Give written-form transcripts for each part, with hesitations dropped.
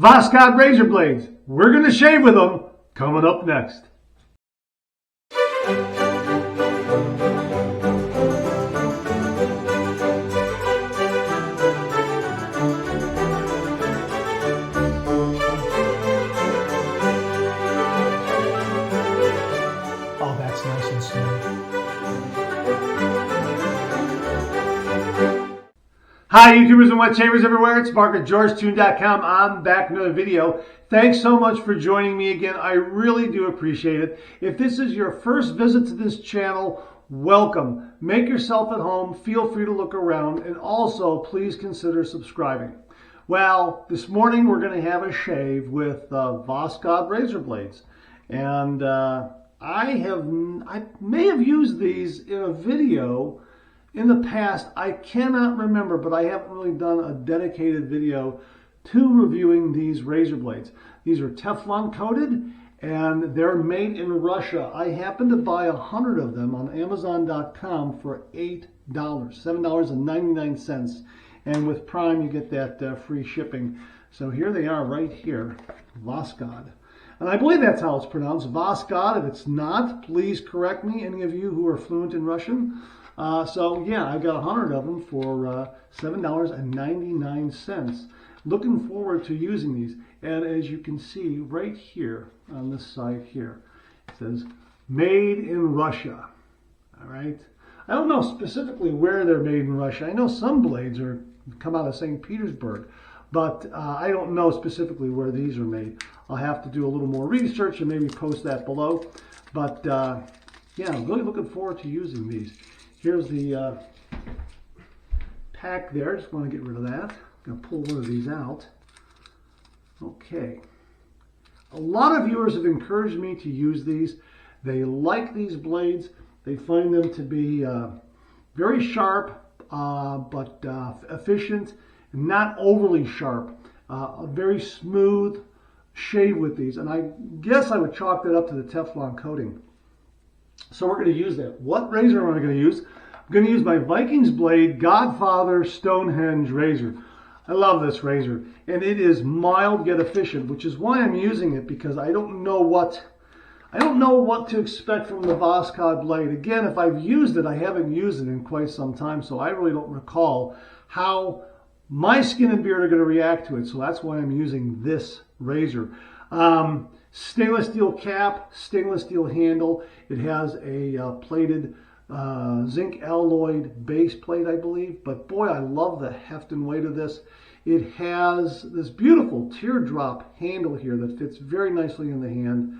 Voskhod razor blades. We're going to shave with them. Coming up next. Oh, that's nice and smooth. Hi YouTubers and wet shavers everywhere, it's Mark at GeorgeTune.com. I'm back with another video. Thanks so much for joining me again. I really do appreciate it. If this is your first visit to this channel, welcome. Make yourself at home, feel free to look around, and also please consider subscribing. Well, this morning we're going to have a shave with Voskhod razor blades. And I may have used these in a video in the past. I cannot remember, but I haven't really done a dedicated video to reviewing these razor blades. These are Teflon coated and they're made in Russia. I happened to buy 100 of them on Amazon.com for $8, $7.99. And with Prime, you get that free shipping. So here they are right here, Voskhod. And I believe that's how it's pronounced, Voskhod. If it's not, please correct me, any of you who are fluent in Russian. So yeah, I got 100 of them for $7.99. Looking forward to using these. And as you can see right here on this side here, it says made in Russia. All right. I don't know specifically where they're made in Russia. I know some blades come out of St. Petersburg, but I don't know specifically where these are made. I'll have to do a little more research and maybe post that below. But yeah, I'm really looking forward to using these. Here's the pack there. Just want to get rid of that. I'm going to pull one of these out. Okay. A lot of viewers have encouraged me to use these. They like these blades. They find them to be very sharp, but efficient, not overly sharp. A very smooth shave with these. And I guess I would chalk that up to the Teflon coating. So we're going to use that. What razor am I going to use? I'm going to use my Vikings blade Godfather Stonehenge razor. I love this razor, and it is mild yet efficient, which is why I'm using it, because I don't know what to expect from the Voskhod blade. Again, if I've used it, I haven't used it in quite some time, so I really don't recall how my skin and beard are going to react to it. So that's why I'm using this razor. Stainless steel cap, stainless steel handle. It has a plated zinc alloyed base plate, I believe. But boy, I love the heft and weight of this. It has this beautiful teardrop handle here that fits very nicely in the hand.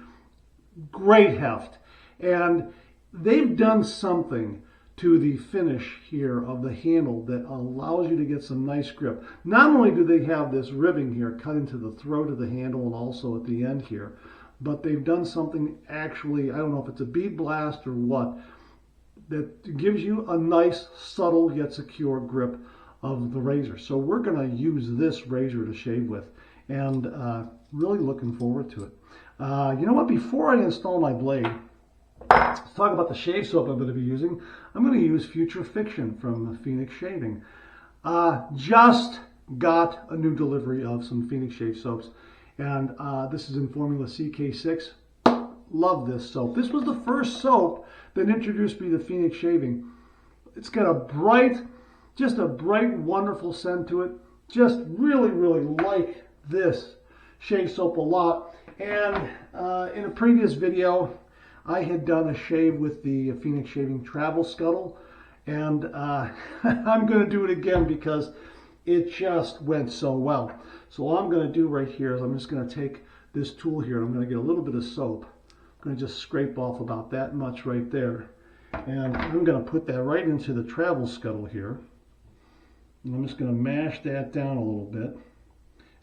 Great heft. And they've done something to the finish here of the handle that allows you to get some nice grip. Not only do they have this ribbing here cut into the throat of the handle and also at the end here, but they've done something actually, I don't know if it's a bead blast or what, that gives you a nice, subtle yet secure grip of the razor. So we're going to use this razor to shave with, and really looking forward to it. You know what, before I install my blade, let's talk about the shave soap I'm going to be using. I'm going to use Future Fiction from Phoenix Shaving. Just got a new delivery of some Phoenix shave soaps, and this is in formula CK6. Love this soap. This was the first soap that introduced me to Phoenix Shaving. It's got a bright, wonderful scent to it. Just really, really like this shave soap a lot. And in a previous video, I had done a shave with the Phoenix Shaving Travel Scuttle, and I'm going to do it again because it just went so well. So all I'm going to do right here is I'm just going to take this tool here, and I'm going to get a little bit of soap. I'm going to just scrape off about that much right there, and I'm going to put that right into the Travel Scuttle here. And I'm just going to mash that down a little bit.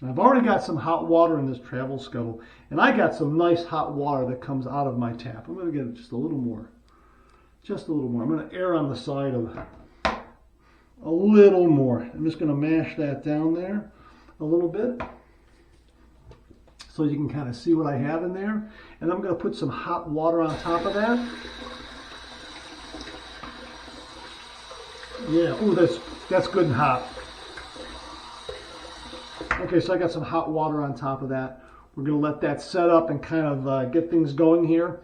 And I've already got some hot water in this Travel Scuttle, and I got some nice hot water that comes out of my tap. I'm going to get just a little more. Just a little more. I'm going to err on the side of a little more. I'm just going to mash that down there a little bit so you can kind of see what I have in there. And I'm going to put some hot water on top of that. Yeah, ooh, that's good and hot. Okay, so I got some hot water on top of that. We're going to let that set up and kind of get things going here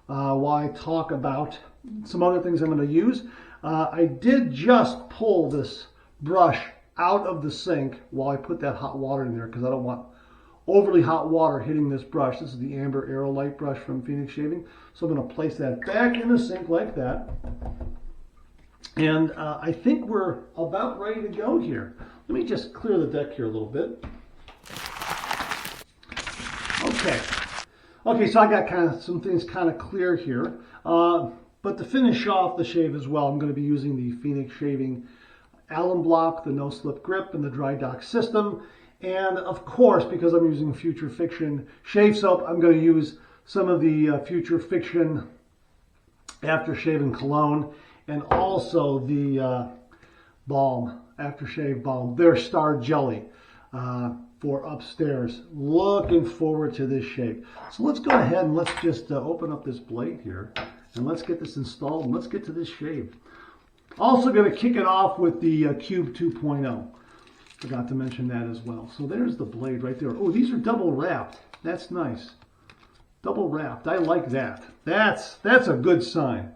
while I talk about some other things I'm going to use. I did just pull this brush out of the sink while I put that hot water in there because I don't want overly hot water hitting this brush. This is the Amber Aerolite brush from Phoenix Shaving. So I'm going to place that back in the sink like that. And I think we're about ready to go here. Let me just clear the deck here a little bit. Okay. Okay, so I got kind of some things kind of clear here. But to finish off the shave as well, I'm going to be using the Phoenix Shaving Alum Block, the No Slip Grip, and the Dry Dock System. And of course, because I'm using Future Fiction shave soap, I'm going to use some of the Future Fiction aftershave and cologne, and also the balm, aftershave balm, their Star Jelly for upstairs. Looking forward to this shave. So let's go ahead and let's just open up this blade here, and let's get this installed, and let's get to this shave. Also going to kick it off with the Cube 2.0. Forgot to mention that as well. So there's the blade right there. Oh, these are double wrapped. That's nice. Double wrapped. I like that. That's a good sign.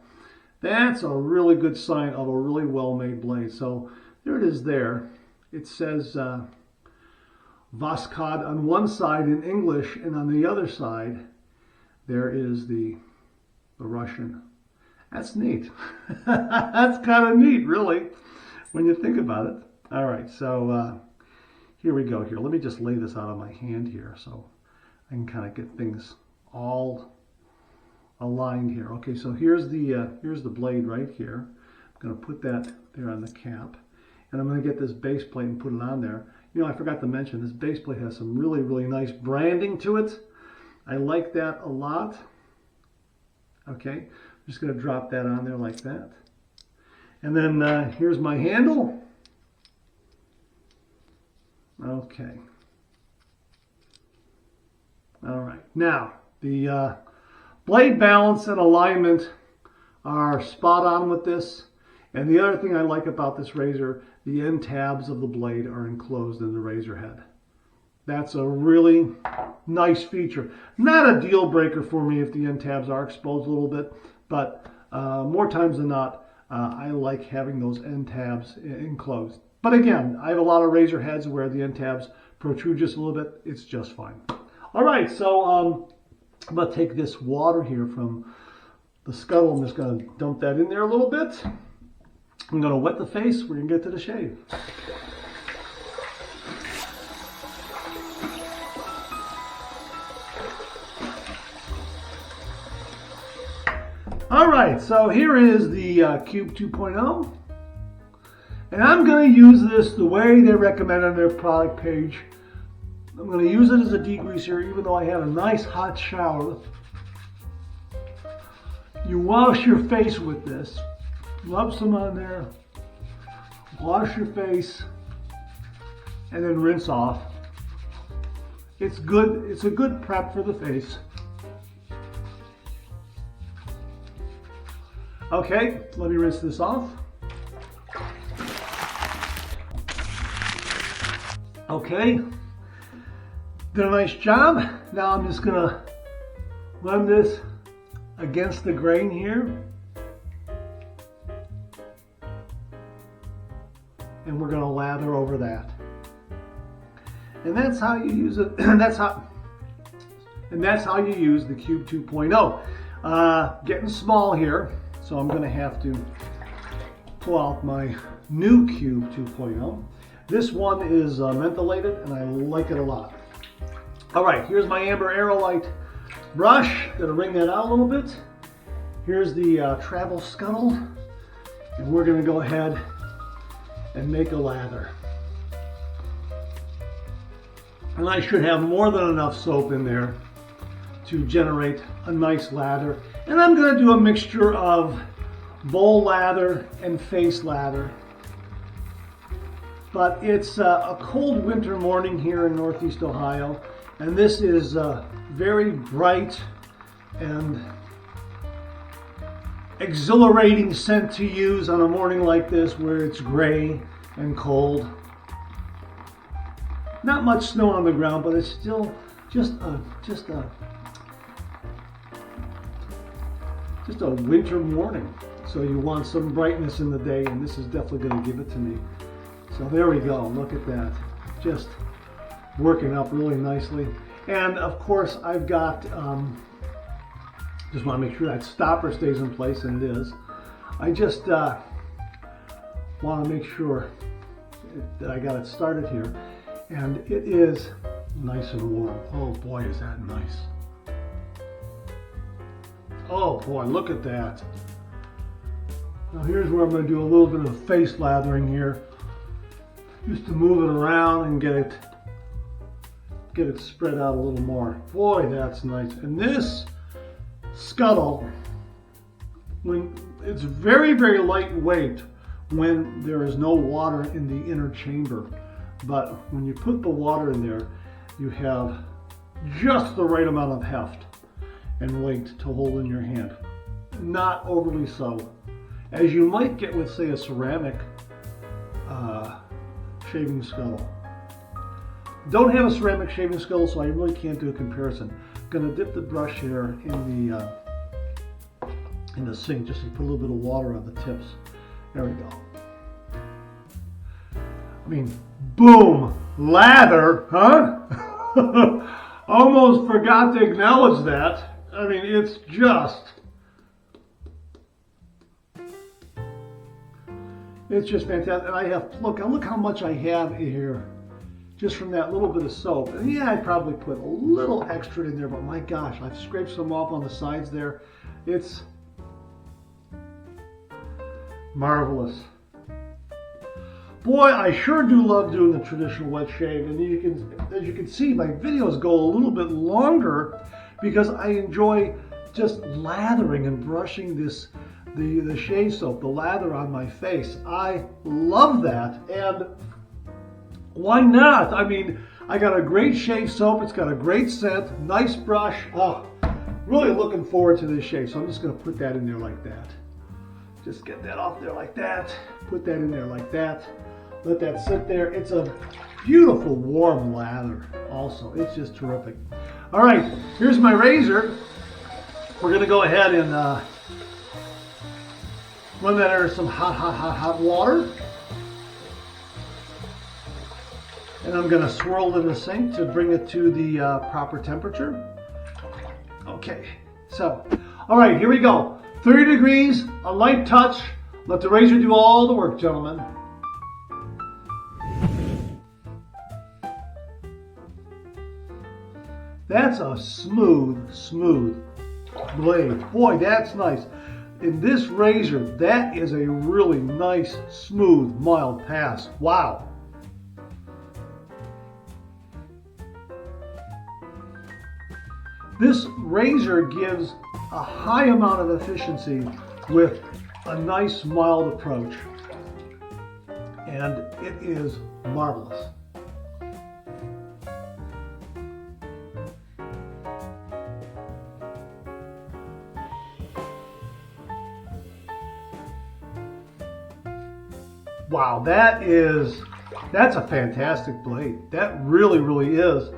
That's a really good sign of a really well-made blade. So there it is there. It says Voskhod on one side in English, and on the other side there is the Russian. That's neat. That's kind of neat, really, when you think about it. All right, so here we go here. Let me just lay this out on my hand here so I can kind of get things all aligned here. Okay, so here's the blade right here. I'm going to put that there on the cap, and I'm going to get this base plate and put it on there. You know, I forgot to mention this base plate has some really, really nice branding to it. I like that a lot. Okay, I'm just going to drop that on there like that. And then here's my handle. Okay. All right. Now, the blade balance and alignment are spot on with this. And the other thing I like about this razor, the end tabs of the blade are enclosed in the razor head. That's a really nice feature. Not a deal breaker for me if the end tabs are exposed a little bit, but more times than not, I like having those end tabs enclosed. But again, I have a lot of razor heads where the end tabs protrude just a little bit. It's just fine. All right, so I'm going to take this water here from the scuttle. I'm just going to dump that in there a little bit. I'm going to wet the face. We're going to get to the shave. All right, so here is the Cube 2.0. And I'm going to use this the way they recommend on their product page. I'm going to use it as a degreaser, even though I had a nice hot shower. You wash your face with this. Rub some on there. Wash your face. And then rinse off. It's good. It's a good prep for the face. Okay, let me rinse this off. Okay, did a nice job. Now I'm just gonna run this against the grain here. And we're gonna lather over that. And that's how you use it. that's how you use the Cube 2.0. Getting small here, so I'm gonna have to pull out my new Cube 2.0. This one is mentholated, and I like it a lot. All right, here's my Amber Aerolite brush. Gonna wring that out a little bit. Here's the travel scuttle, and we're gonna go ahead and make a lather. And I should have more than enough soap in there to generate a nice lather. And I'm gonna do a mixture of bowl lather and face lather. But it's a cold winter morning here in Northeast Ohio, and this is a very bright and exhilarating scent to use on a morning like this where it's gray and cold. Not much snow on the ground, but it's still just a winter morning. So you want some brightness in the day, and this is definitely going to give it to me. So there we go. Look at that. Just working up really nicely. And of course, I've got, just want to make sure that stopper stays in place, and it is. I just want to make sure that I got it started here. And it is nice and warm. Oh boy, is that nice. Oh boy, look at that. Now here's where I'm going to do a little bit of face lathering here. Just to move it around and get it spread out a little more. Boy, that's nice. And this scuttle, when it's very, very lightweight when there is no water in the inner chamber. But when you put the water in there, you have just the right amount of heft and weight to hold in your hand. Not overly so, as you might get with, say, a ceramic shaving scuttle. Don't have a ceramic shaving scuttle, so I really can't do a comparison. I'm going to dip the brush here in the sink just to put a little bit of water on the tips. There we go. I mean, boom, lather, huh? Almost forgot to acknowledge that. I mean, it's just fantastic. And I have, look how much I have here just from that little bit of soap. And yeah, I probably put a little extra in there, but my gosh, I've scraped some off on the sides there. It's marvelous. Boy, I sure do love doing the traditional wet shave, and as you can see, my videos go a little bit longer because I enjoy just lathering and brushing the shave soap, the lather on my face. I love that, and why not? I mean, I got a great shave soap, it's got a great scent, nice brush. Oh, really looking forward to this shave, so I'm just going to put that in there like that. Just get that off there like that, put that in there like that. Let that sit there. It's a beautiful warm lather also. It's just terrific. All right, here's my razor. We're going to go ahead and run that under some hot water. And I'm going to swirl it in the sink to bring it to the proper temperature. Okay, so, all right, here we go. 30 degrees, a light touch. Let the razor do all the work, gentlemen. That's a smooth blade. Boy, that's nice. In this razor, that is a really nice, smooth, mild pass. Wow. This razor gives a high amount of efficiency with a nice, mild approach. And it is marvelous. Wow, that's a fantastic blade. That really is.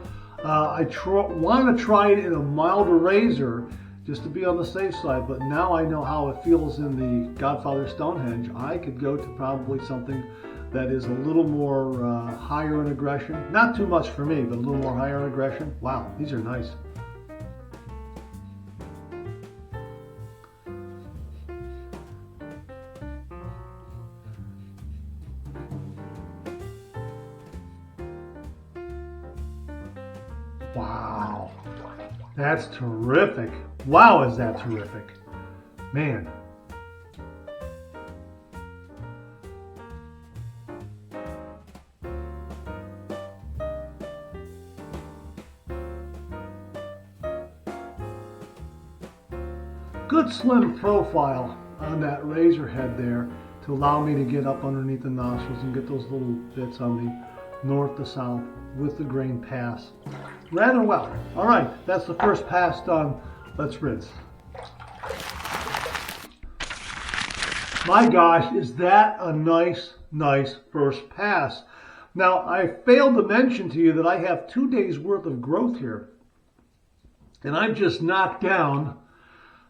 I want to try it in a milder razor just to be on the safe side, but now I know how it feels in the Godfather Stonehenge. I could go to probably something that is a little more higher in aggression. Not too much for me, but a little more higher in aggression. Wow, these are nice. Wow, that's terrific. Wow, is that terrific. Man. Good slim profile on that razor head there to allow me to get up underneath the nostrils and get those little bits on the north to south with the grain pass. Rather well. All right, that's the first pass done. Let's rinse. My gosh, is that a nice first pass. Now, I failed to mention to you that I have 2 days worth of growth here. And I've just knocked down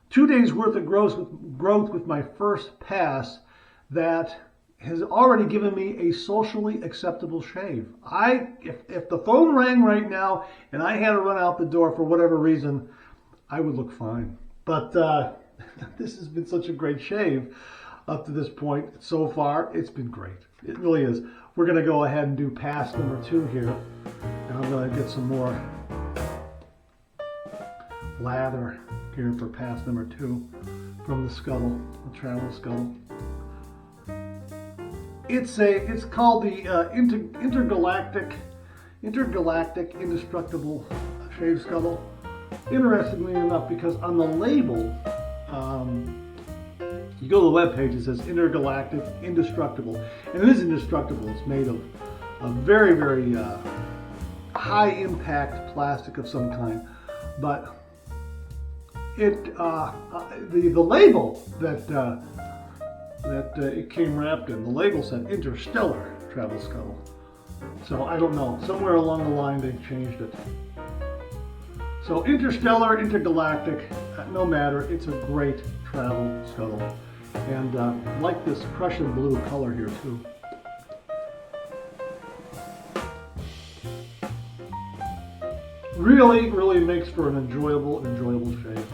2 days worth of growth with my first pass that has already given me a socially acceptable shave. If the phone rang right now and I had to run out the door for whatever reason, I would look fine. But this has been such a great shave up to this point. So far, it's been great. It really is. We're going to go ahead and do pass number 2 here. And I'm going to get some more lather here for pass number 2 from the scuttle, the travel scuttle. It's called the intergalactic indestructible shave scuttle. Interestingly enough, because on the label, you go to the web page, it says intergalactic indestructible, and it is indestructible. It's made of a very, very high impact plastic of some kind, but the label that it came wrapped in, the label said interstellar travel scuttle. So I don't know, somewhere along the line they changed it. So interstellar, intergalactic, no matter, it's a great travel scuttle. And I like this Prussian blue color here too. Really, really makes for an enjoyable shave.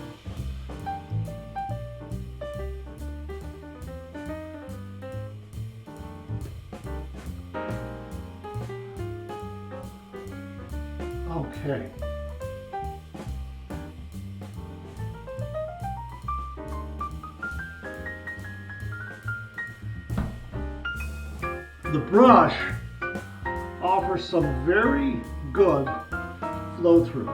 Okay. The brush offers some very good flow through.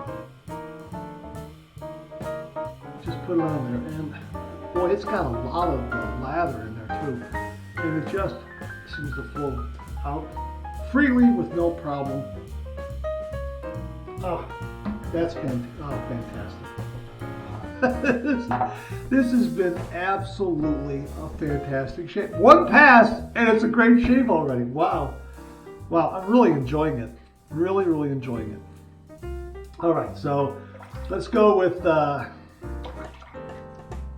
Just put it on there, and boy, it's got a lot of lather in there too, and it just seems to flow out freely with no problem. Oh, that's fantastic. This has been absolutely a fantastic shave. 1 pass, and it's a great shave already. Wow. Wow, I'm really enjoying it. Really, really enjoying it. All right, so let's go with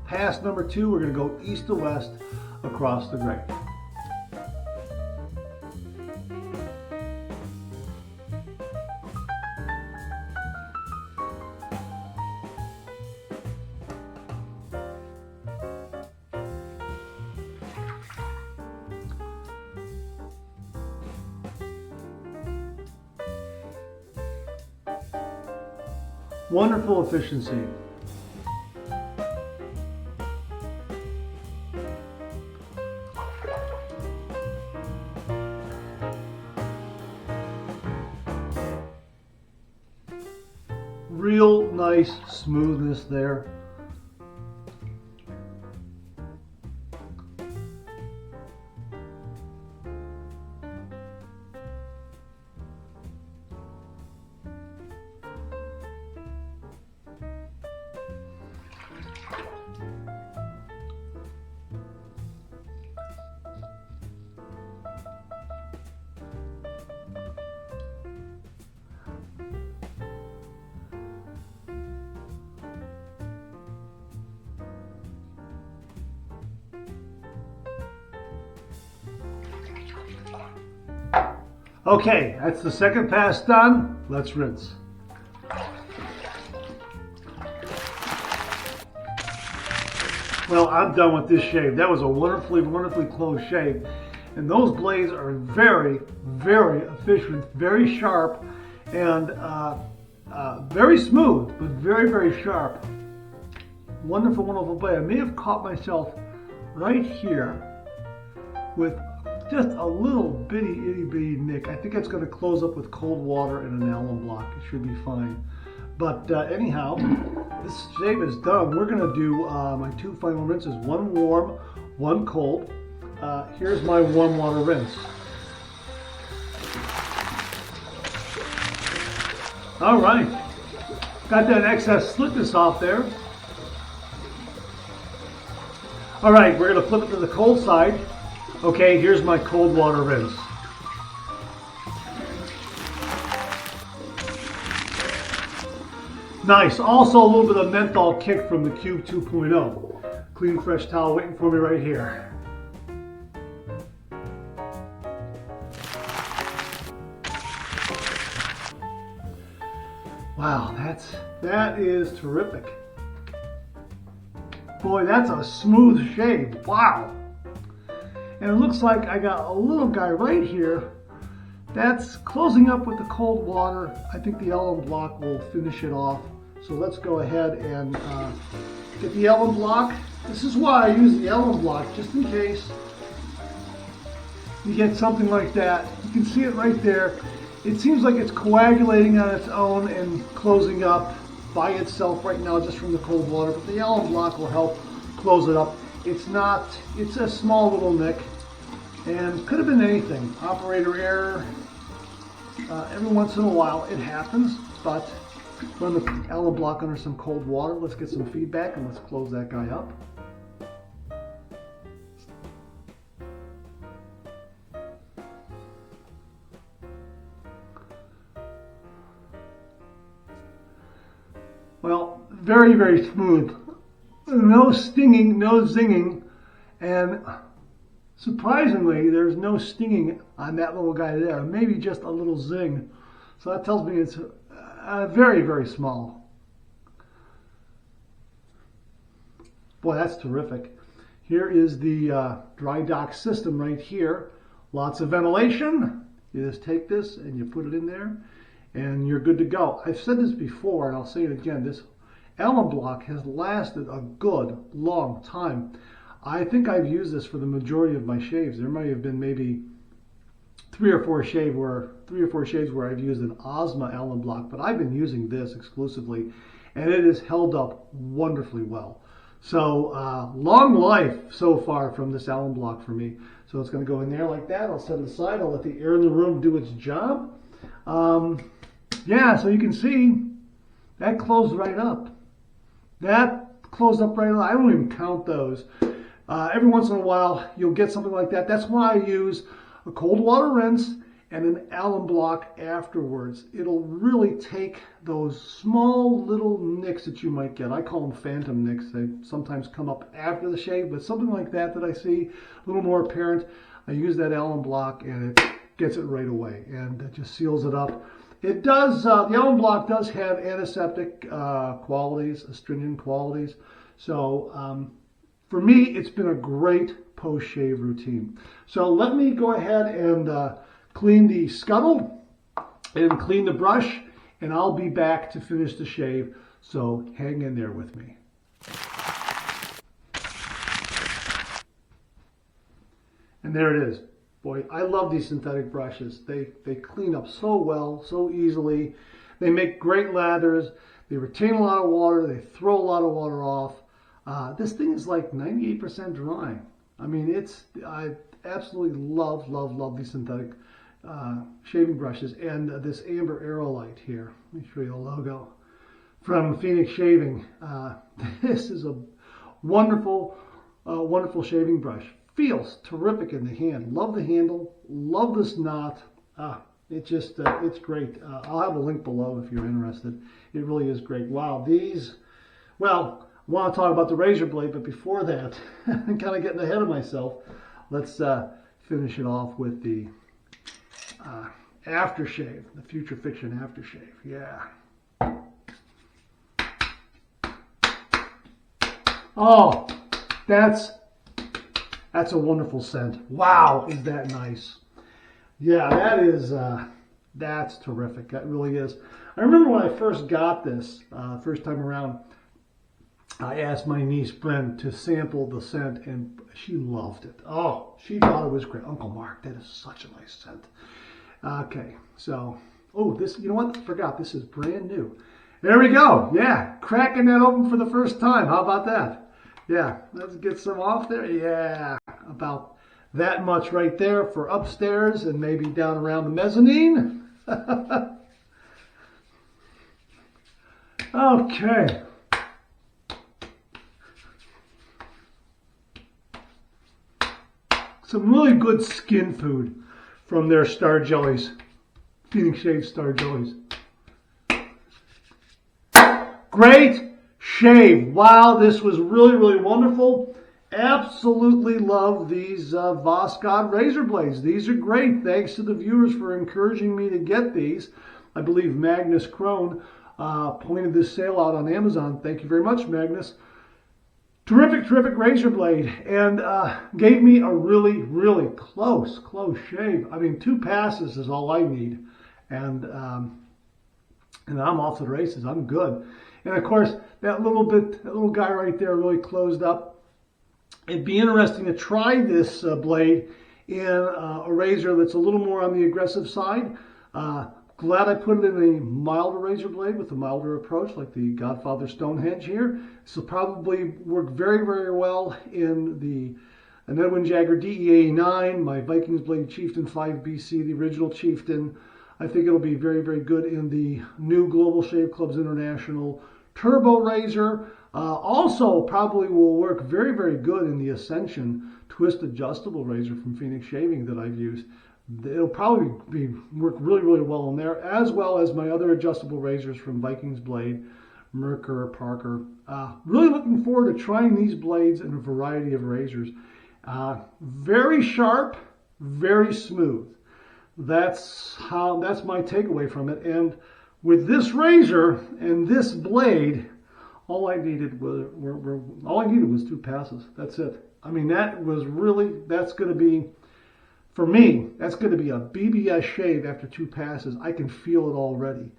pass number 2. We're going to go east to west across the grate. Wonderful efficiency. Real nice smoothness there. Okay, that's the second pass done. Let's rinse. Well, I'm done with this shave. That was a wonderfully, wonderfully close shave. And those blades are very, very efficient, very sharp, and very smooth, but very, very sharp. Wonderful, wonderful blade. I may have caught myself right here with just a little bitty, itty bitty nick. I think it's going to close up with cold water and an alum block. It should be fine. But anyhow, this shave is done. We're going to do my 2 final rinses. 1 warm, 1 cold. Here's my warm water rinse. All right. Got that excess slickness off there. All right, we're going to flip it to the cold side. Okay, here's my cold water rinse. Nice. Also a little bit of menthol kick from the Cube 2.0. Clean, fresh towel waiting for me right here. Wow, that is terrific. Boy, that's a smooth shave. Wow. And it looks like I got a little guy right here. That's closing up with the cold water. I think the alum block will finish it off. So let's go ahead and get the alum block. This is why I use the alum block, just in case you get something like that. You can see it right there. It seems like it's coagulating on its own and closing up by itself right now just from the cold water, but the alum block will help close it up. It's a small little nick, and could have been anything. Operator error, every once in a while it happens, but run the alum block under some cold water. Let's get some feedback and let's close that guy up. Well, very, very smooth. No stinging, no zinging, and surprisingly, there's no stinging on that little guy there. Maybe just a little zing. So that tells me it's very, very small. Boy, that's terrific. Here is the dry dock system right here. Lots of ventilation. You just take this and you put it in there and you're good to go. I've said this before and I'll say it again. This alum block has lasted a good long time. I think I've used this for the majority of my shaves. There might have been maybe three or four shades where I've used an Ozma alum block, but I've been using this exclusively, and it has held up wonderfully well. So long life so far from this alum block for me. So it's going to go in there like that. I'll set it aside. I'll let the air in the room do its job. Yeah, so you can see that closed right up. That closed up right up. I don't even count those. Every once in a while, you'll get something like that. That's why I use a cold water rinse and an alum block afterwards. It'll really take those small little nicks that you might get. I call them phantom nicks. They sometimes come up after the shave, but something like that I see a little more apparent, I use that alum block and it gets it right away and it just seals it up. It does, the alum block does have antiseptic qualities, astringent qualities. So for me, it's been a great post-shave routine. So let me go ahead and clean the scuttle and clean the brush, and I'll be back to finish the shave. So hang in there with me. And there it is. Boy, I love these synthetic brushes. They clean up so well, so easily. They make great lathers. They retain a lot of water. They throw a lot of water off. This thing is like 98% dry. I mean, I absolutely love these synthetic shaving brushes. And this amber aerolite here. Let me show you the logo from Phoenix Shaving. This is a wonderful, wonderful shaving brush. Feels terrific in the hand. Love the handle. Love this knot. It's great. I'll have a link below if you're interested. It really is great. Wow, these, well, I want to talk about the razor blade, but before that, I'm kind of getting ahead of myself. Let's finish it off with the aftershave, the Future Fiction aftershave. Yeah. Oh, that's a wonderful scent. Wow, is that nice? Yeah, that's terrific. That really is. I remember when I first got this, first time around, I asked my niece Bryn to sample the scent, and she loved it. Oh, she thought it was great. Uncle Mark, that is such a nice scent. Okay, so, oh, this, you know what? I forgot, this is brand new. There we go. Yeah, cracking that open for the first time. How about that? Yeah, let's get some off there. Yeah, about that much right there for upstairs and maybe down around the mezzanine. Okay. Some really good skin food from their Star Jellies, Phoenix Shave Star Jellies. Great shave. Wow, this was really, really wonderful. Absolutely love these Voskhod razor blades. These are great. Thanks to the viewers for encouraging me to get these. I believe Magnus Crone pointed this sale out on Amazon. Thank you very much, Magnus. Terrific, terrific razor blade, and gave me a really, really close shave. I mean, 2 passes is all I need, and I'm off to the races. I'm good. And of course, that little guy right there really closed up. It'd be interesting to try this blade in a razor that's a little more on the aggressive side. Glad I put it in a milder razor blade with a milder approach, like the Godfather Stonehenge here. This will probably work very, very well in an Edwin Jagger DE89, my Vikings blade Chieftain 5BC, the original Chieftain. I think it'll be very, very good in the new Global Shave Clubs International Turbo razor. Also probably will work very, very good in the Ascension twist adjustable razor from Phoenix Shaving that I've used. It'll probably work really, really well in there, as well as my other adjustable razors from Vikings Blade, Merkur, Parker. Really looking forward to trying these blades in a variety of razors. Very sharp, very smooth. That's my takeaway from it. And with this razor and this blade, all I needed was 2 passes. That's it. I mean, that's going to be, for me, that's going to be a BBS shave after 2 passes. I can feel it already.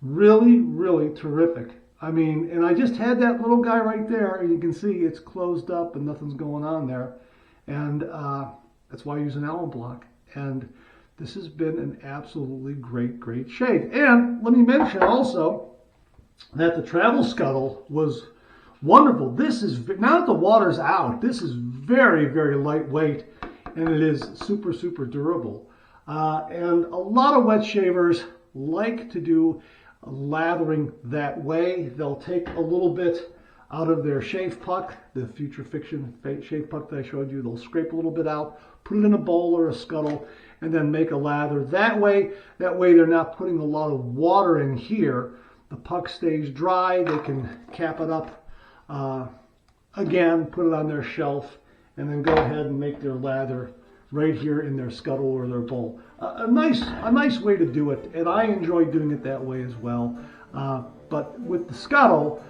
Really, really terrific. I mean, and I just had that little guy right there, and you can see it's closed up and nothing's going on there. And that's why I use an alum block. And this has been an absolutely great, great shave. And let me mention also that the travel scuttle was wonderful. This is, now that the water's out, this is very, very lightweight, and it is super, super durable. And a lot of wet shavers like to do lathering that way. They'll take a little bit out of their shave puck, the Future Fiction shave puck that I showed you. They'll scrape a little bit out, put it in a bowl or a scuttle, and then make a lather that way. That way they're not putting a lot of water in here. The puck stays dry. They can cap it up again, put it on their shelf, and then go ahead and make their lather right here in their scuttle or their bowl. A nice way to do it, and I enjoy doing it that way as well. But with the scuttle,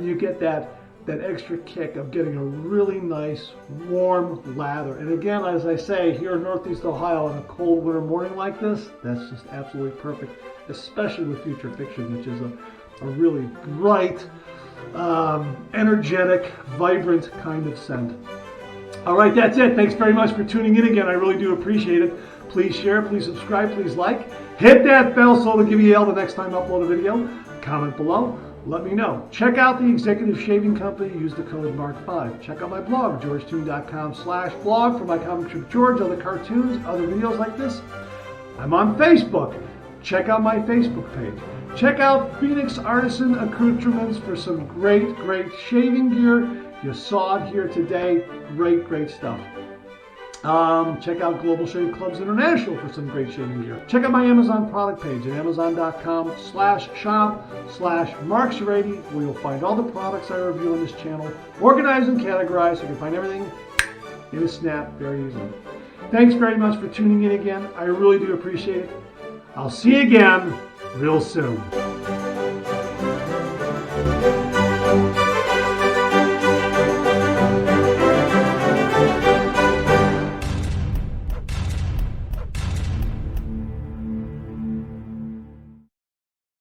you get that extra kick of getting a really nice warm lather. And again, as I say, here in Northeast Ohio on a cold winter morning like this, that's just absolutely perfect, especially with Future Fiction, which is a really bright, energetic, vibrant kind of scent. All right, that's it. Thanks very much for tuning in again. I really do appreciate it. Please share, please subscribe, please like. Hit that bell so it'll give you a yell the next time I upload a video. Comment below. Let me know. Check out the Executive Shaving Company. Use the code MARK5. Check out my blog, georgetoon.com/blog for my comic strip George, other cartoons, other videos like this. I'm on Facebook. Check out my Facebook page. Check out Phoenix Artisan Accoutrements for some great, great shaving gear. You saw it here today. Great, great stuff. Check out Global Shave Clubs International for some great shaving gear. Check out my Amazon product page at amazon.com/shop/marks80, where you'll find all the products I review on this channel, organized and categorized so you can find everything in a snap very easily. Thanks very much for tuning in again. I really do appreciate it. I'll see you again real soon.